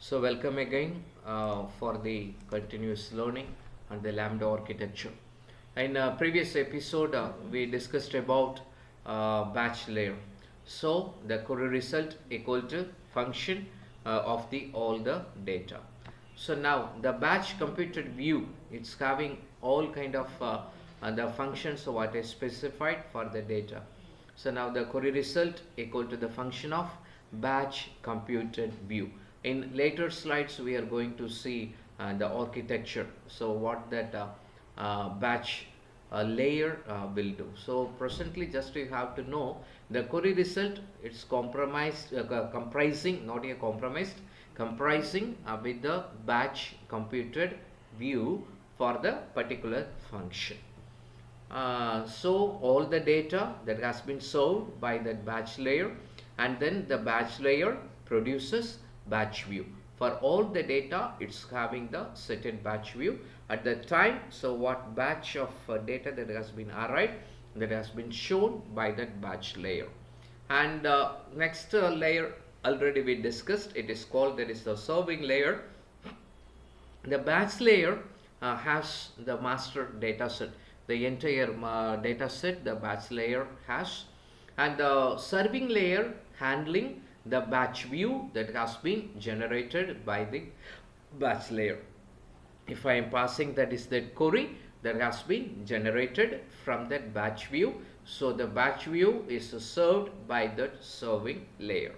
So welcome again for the continuous learning and the Lambda architecture. In previous episode, we discussed about batch layer. So the query result equal to function of the all the data. So now the batch computed view, it's having all kind of the functions what is specified for the data. So now the query result equal to the function of batch computed view. In later slides we are going to see the architecture. So what that batch layer will do. So presently just you have to know the query result, it's comprising, not a compromised, comprising with the batch computed view for the particular function. So all the data that has been served by that batch layer, and then the batch layer produces batch view. For all the data, it's having the certain batch view at the time. So what batch of data that has been arrived, that has been shown by that batch layer. And next layer already we discussed, it is called, that is the serving layer. The batch layer has the master data set, the entire data set the batch layer has, and the serving layer handling the batch view that has been generated by the batch layer. If I am passing, that is the query that has been generated from that batch view, so the batch view is served by that serving layer.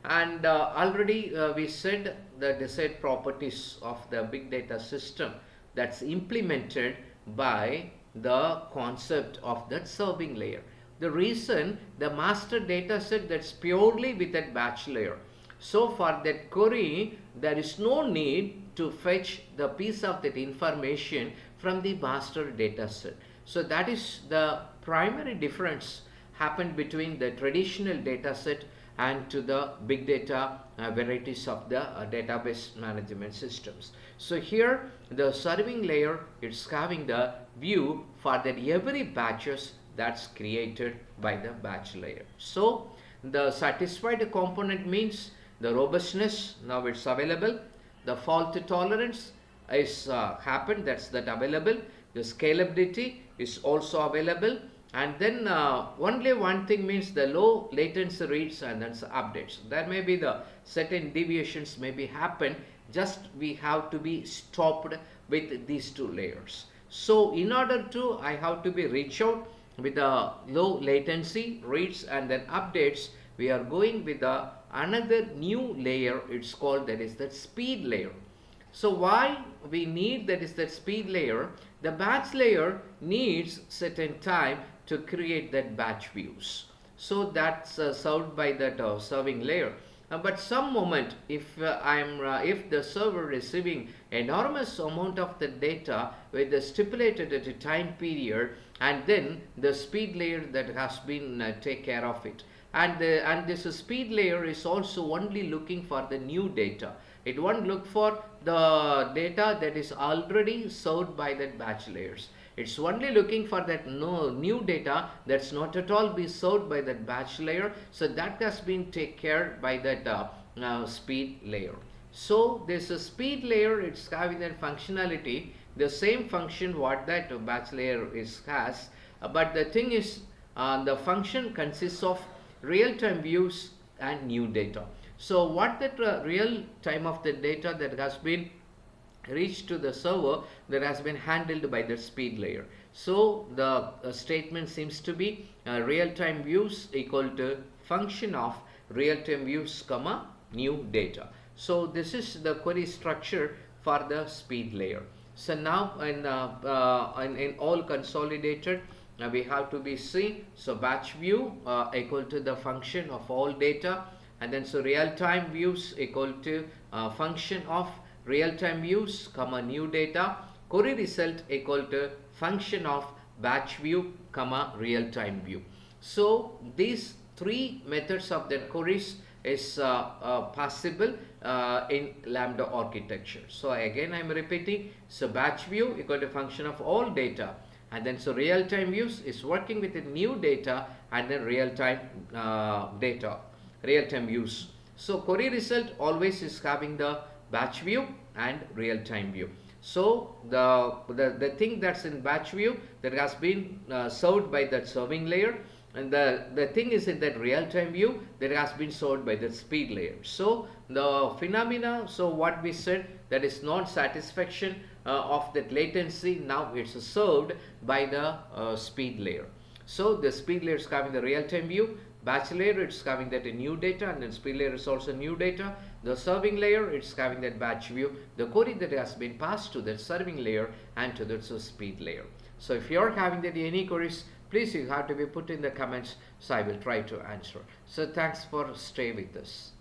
And already we said the desired properties of the big data system that's implemented by the concept of that serving layer. The reason, the master data set that's purely with that batch layer. So for that query, there is no need to fetch the piece of that information from the master data set. So that is the primary difference happened between the traditional data set and to the big data varieties of the database management systems. So here the serving layer, it's having the view for that every batches that's created by the batch layer. So the satisfied component means the robustness, now it's available. The fault tolerance is happened, that's that available. The scalability is also available. And then only one thing means the low latency reads and then updates. There may be the certain deviations may be happen, just we have to be stopped with these two layers. So in order to, I have to be reach out with the low latency reads and then updates, we are going with the another new layer, it's called, that is the speed layer. So why we need, that is that speed layer? The batch layer needs certain time to create that batch views. So that's served by that serving layer. But some moment, if if the server receiving enormous amount of the data with the stipulated at a time period, and then the speed layer that has been take care of it, and this speed layer is also only looking for the new data. It won't look for the data that is already served by that batch layers. It's only looking for that new data that's not at all be served by that batch layer. So that has been taken care by that speed layer. So this speed layer, it's having that functionality, the same function what that batch layer has. But the thing is, the function consists of real-time views and new data. So what that real time of the data that has been reached to the server, that has been handled by the speed layer. So the statement seems to be real-time views equal to function of real-time views comma new data. So this is the query structure for the speed layer. So now in all consolidated, we have to be see, so batch view equal to the function of all data, and then so real-time views equal to function of real-time views comma new data. Query result equal to function of batch view comma real-time view. So these three methods of the queries is possible in Lambda architecture. So again I am repeating, so batch view equal to function of all data, and then so real-time views is working with the new data, and then real-time data, real-time views So query result always is having the batch view and real-time view. So the thing that's in batch view that has been served by that serving layer, and the thing is in that real-time view that has been served by the speed layer. So the phenomena, so what we said, that is non-satisfaction of that latency, now it's served by the speed layer. So the speed layer is having the real-time view, batch layer it's having that new data, and then speed layer is also new data. The serving layer it's having that batch view, the query that has been passed to that serving layer and to the speed layer. So if you're having that any queries, please you have to be put in the comments, so I will try to answer. So thanks for stay with us.